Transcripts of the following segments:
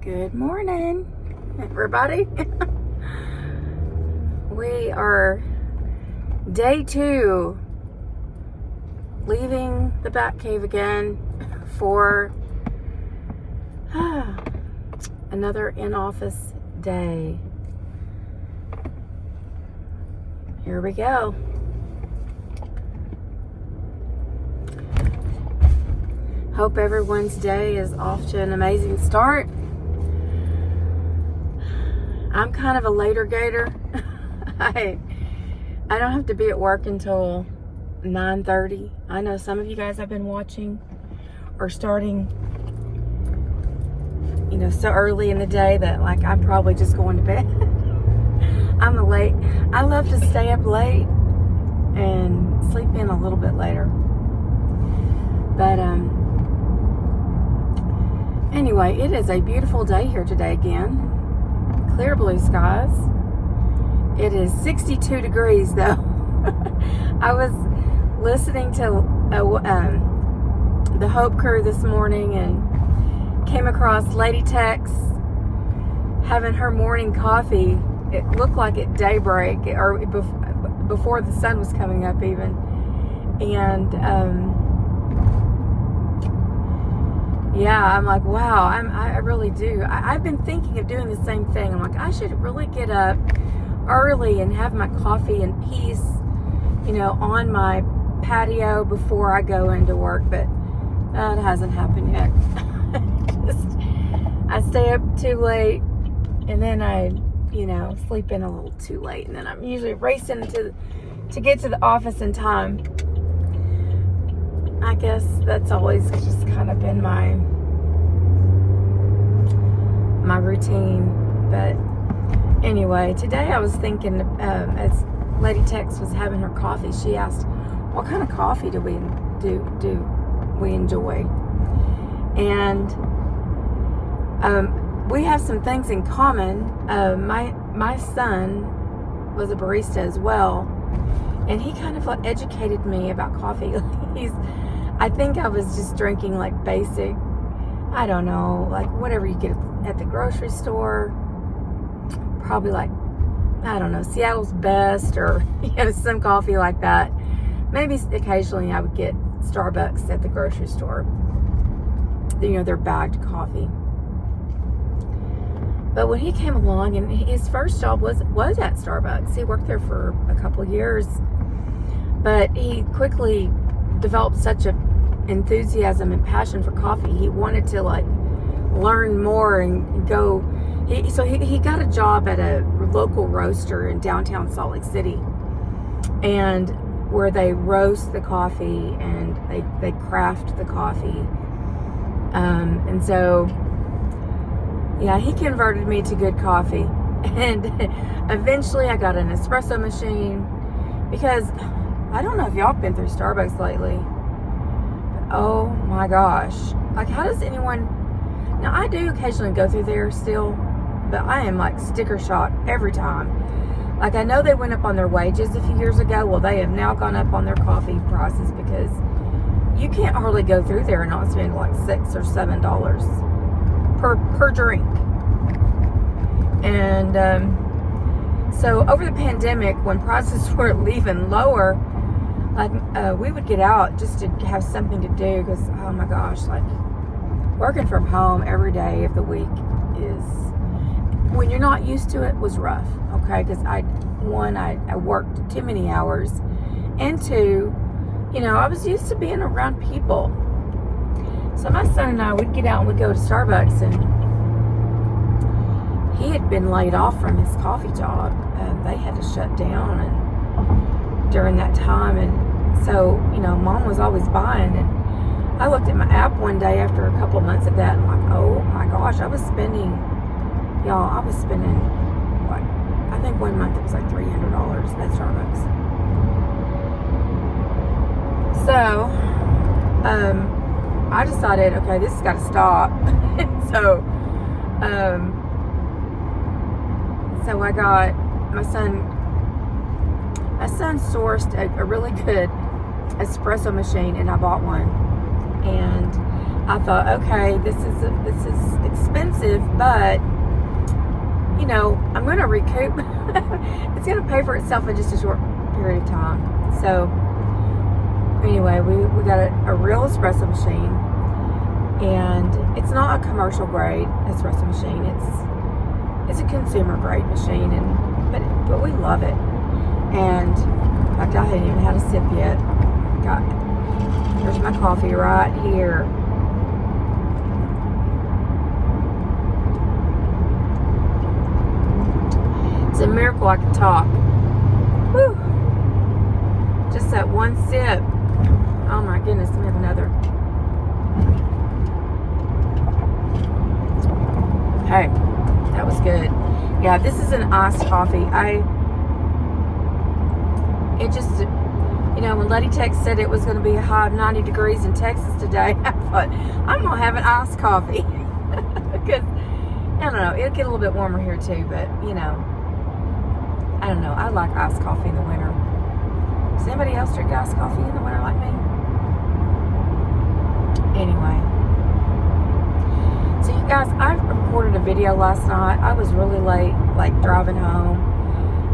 Good morning, everybody. We are day 2, leaving the Bat Cave again for another in-office day. Here we go. Hope everyone's day is off to an amazing start. I'm kind of a later gator. I don't have to be at work until 9:30. I know some of you guys have been watching or starting, so early in the day that like I'm probably just going to bed. I'm late. I love to stay up late and sleep in a little bit later. But anyway, it is a beautiful day here today again. Clear blue skies. It is 62 degrees though. I was listening to the Hope Crew this morning and came across Lady Tex having her morning coffee. It looked like at daybreak or before the sun was coming up even. And yeah, I'm like, wow, I really do. I've been thinking of doing the same thing. I'm like, I should really get up early and have my coffee in peace, on my patio before I go into work. But that hasn't happened yet. I stay up too late and then I, sleep in a little too late. And then I'm usually racing to get to the office in time. I guess that's always just kind of been my routine. But anyway, today I was thinking, as Lady Tex was having her coffee, she asked, what kind of coffee do we enjoy? And we have some things in common. My son was a barista as well, and he kind of educated me about coffee. I think I was just drinking like basic, I don't know, like whatever you get at the grocery store. Probably like, I don't know, Seattle's Best or, some coffee like that. Maybe occasionally I would get Starbucks at the grocery store. Their bagged coffee. But when he came along, and his first job was at Starbucks. He worked there for a couple of years. But he quickly developed such an enthusiasm and passion for coffee. He wanted to learn more and go. So he got a job at a local roaster in downtown Salt Lake City, and where they roast the coffee and they craft the coffee. And so, yeah, he converted me to good coffee. And eventually I got an espresso machine because I don't know if y'all have been through Starbucks lately, but oh my gosh. Like, how does anyone... Now, I do occasionally go through there still, but I am like sticker shock every time. Like, I know they went up on their wages a few years ago. Well, they have now gone up on their coffee prices because you can't hardly go through there and not spend like $6 or $7 per drink. And so over the pandemic, when prices were even lower, we would get out just to have something to do because, oh my gosh, like working from home every day of the week is, when you're not used to it, was rough. Okay, because I worked too many hours, and 2, I was used to being around people. So my son and I would get out and we'd go to Starbucks, and he had been laid off from his coffee job. They had to shut down and during that time, and so Mom was always buying. And I looked at my app one day after a couple of months of that, and I'm like, oh my gosh, I was spending what? I think one month it was like $300 at Starbucks. So I decided, okay, this has got to stop. So I got my son sourced a really good espresso machine, and I bought one. And I thought, okay, this is expensive, but you know, I'm going to recoup. It's going to pay for itself in just a short period of time. So anyway, we got a real espresso machine, and it's not a commercial grade espresso machine. It's a consumer grade machine, but we love it. And in fact, I haven't even had a sip yet. There's my coffee right here. It's a miracle I can talk. Whew. Just that one sip. Oh my goodness, let me have another. Hey, that was good. Yeah, this is an iced coffee. When Letty Tex said it was going to be a high of 90 degrees in Texas today, I thought, I'm going to have an iced coffee. Because, I don't know, it'll get a little bit warmer here too, but, I don't know. I like iced coffee in the winter. Does anybody else drink iced coffee in the winter like me? Anyway. So, you guys, I recorded a video last night. I was really late, driving home.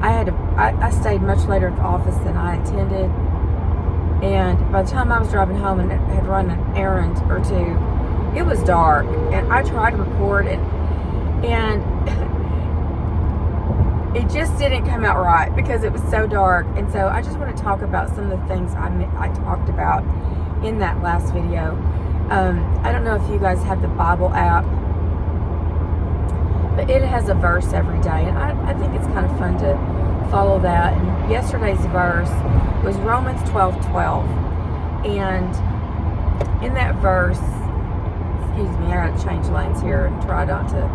I stayed much later at the office than I intended. And by the time I was driving home and had run an errand or two, it was dark. And I tried to record it, and it just didn't come out right because it was so dark. And so I just want to talk about some of the things I talked about in that last video. I don't know if you guys have the Bible app, but it has a verse every day, and I think it's kind of fun to follow that. And yesterday's verse was Romans 12:12, and in that verse, excuse me, I gotta change lanes here and try not to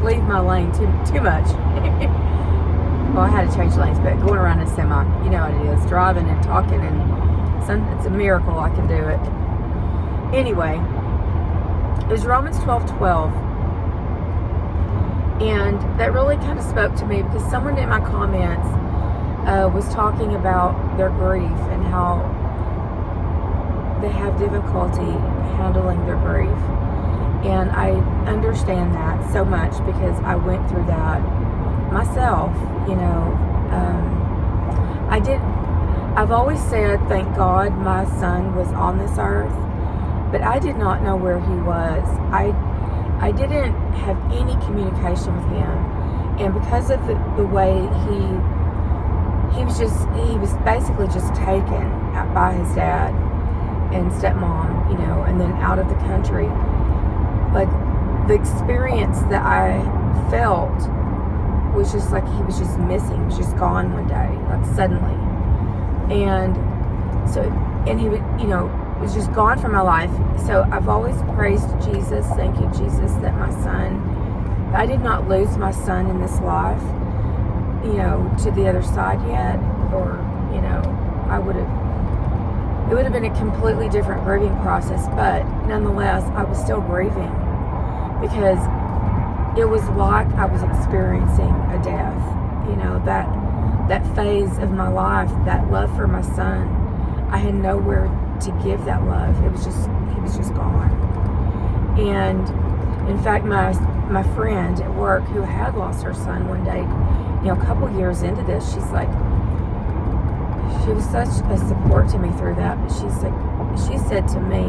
leave my lane too much. Well, I had to change lanes, but going around in a semi, you know what it is, driving and talking, and it's a miracle I can do it. Anyway, it was Romans 12:12, and that really kind of spoke to me because someone in my comments was talking about their grief and how they have difficulty handling their grief. And I understand that so much because I went through that myself, I've always said, thank God my son was on this earth, but I did not know where he was. I didn't have any communication with him, and because of the way he was basically just taken by his dad and stepmom, and then out of the country. Like, the experience that I felt was just like he was just missing, he was just gone one day, like suddenly. And he would, was just gone from my life. So I've always praised Jesus. Thank you, Jesus, that I did not lose my son in this life, to the other side yet, or, it would have been a completely different grieving process, but nonetheless, I was still grieving because it was like I was experiencing a death, that phase of my life, that love for my son. I had nowhere to give that love. He was just gone. And in fact, my friend at work who had lost her son one day, a couple years into this, she was such a support to me through that. But she said to me,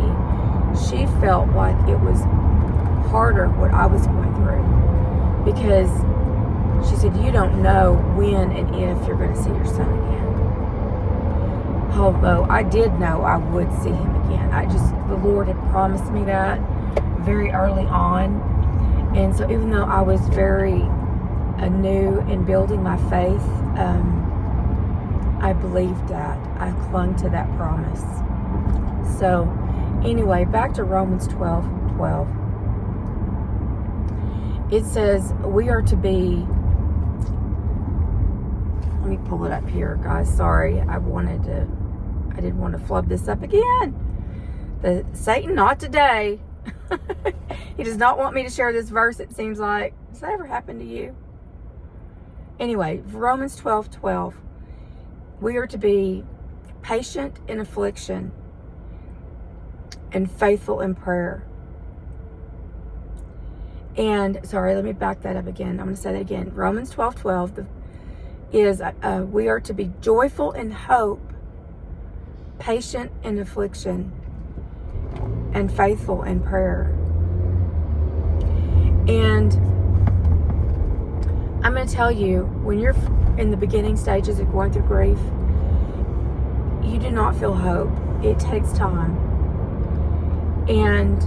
she felt like it was harder what I was going through, because she said, you don't know when and if you're going to see your son again. Although I did know I would see him again. The Lord had promised me that very early on. And so even though I was very new in building my faith, I believed that. I clung to that promise. So anyway, back to Romans 12:12. It says we are to be, let me pull it up here, guys. Sorry, I didn't want to flub this up again. Satan, not today. He does not want me to share this verse, it seems like. Does that ever happen to you? Anyway, Romans 12:12. We are to be patient in affliction and faithful in prayer. And, sorry, let me back that up again. I'm going to say that again. Romans 12:12 is we are to be joyful in hope, patient in affliction, and faithful in prayer. And I'm going to tell you, when you're in the beginning stages of going through grief, you do not feel hope. It takes time. And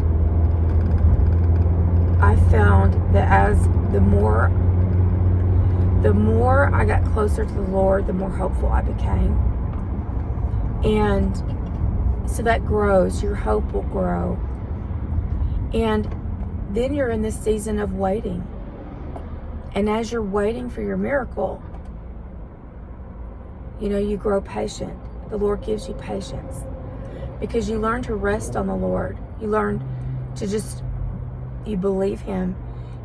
I found that as the more I got closer to the Lord, the more hopeful I became. And so that grows. Your hope will grow. And then you're in this season of waiting. And as you're waiting for your miracle, you grow patient. The Lord gives you patience because you learn to rest on the Lord. You learn to you believe Him.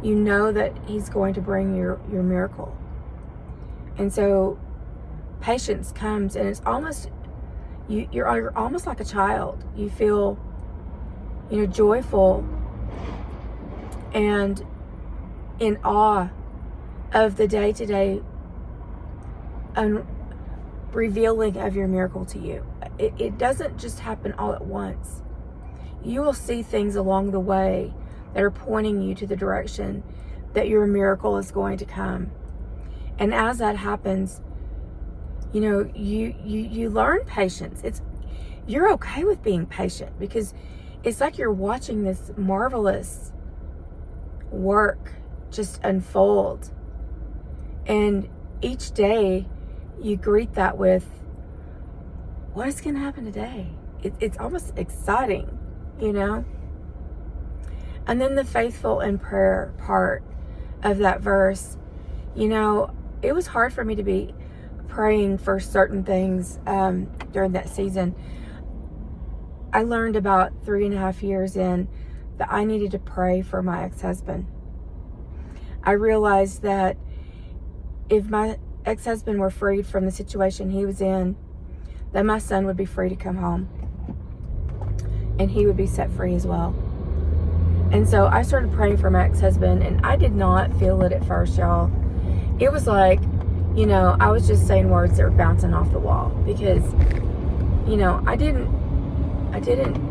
You know that He's going to bring your miracle. And so patience comes, and it's almost, you're almost like a child. You feel, joyful and in awe of the day-to-day revealing of your miracle to you. It doesn't just happen all at once. You will see things along the way that are pointing you to the direction that your miracle is going to come. And as that happens, you learn patience. You're okay with being patient because it's like you're watching this marvelous work just unfold. And each day you greet that with, what is going to happen today? It's almost exciting, And then the faithful in prayer part of that verse, it was hard for me to be praying for certain things during that season. I learned about 3.5 years in that I needed to pray for my ex-husband. I realized that if my ex-husband were freed from the situation he was in, then my son would be free to come home. And he would be set free as well. And so I started praying for my ex-husband, and I did not feel it at first, y'all. It was like, I was just saying words that were bouncing off the wall because, I didn't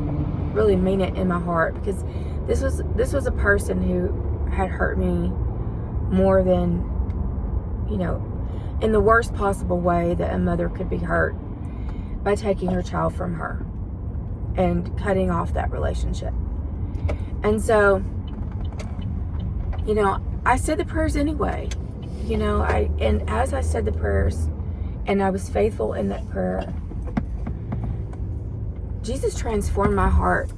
really mean it in my heart, because this was a person who had hurt me more than, in the worst possible way that a mother could be hurt, by taking her child from her and cutting off that relationship. And so, I said the prayers anyway, and as I said the prayers and I was faithful in that prayer, Jesus transformed my heart.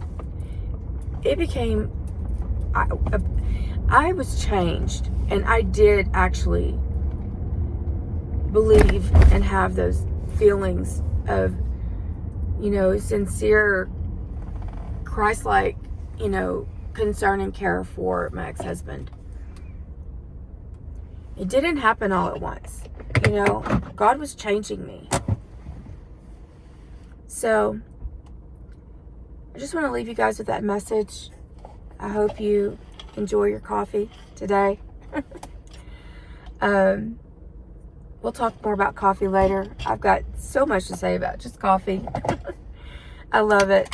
It became, I was changed, and I did actually believe and have those feelings of, sincere, Christ-like, concern and care for my ex-husband. It didn't happen all at once. God was changing me. So I just want to leave you guys with that message. I hope you enjoy your coffee today. We'll talk more about coffee later. I've got so much to say about just coffee. I love it.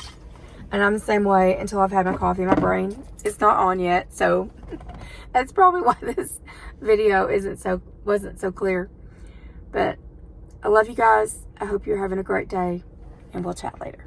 And I'm the same way until I've had my coffee. My brain is not on yet. So that's probably why this video wasn't so clear. But I love you guys. I hope you're having a great day, and we'll chat later.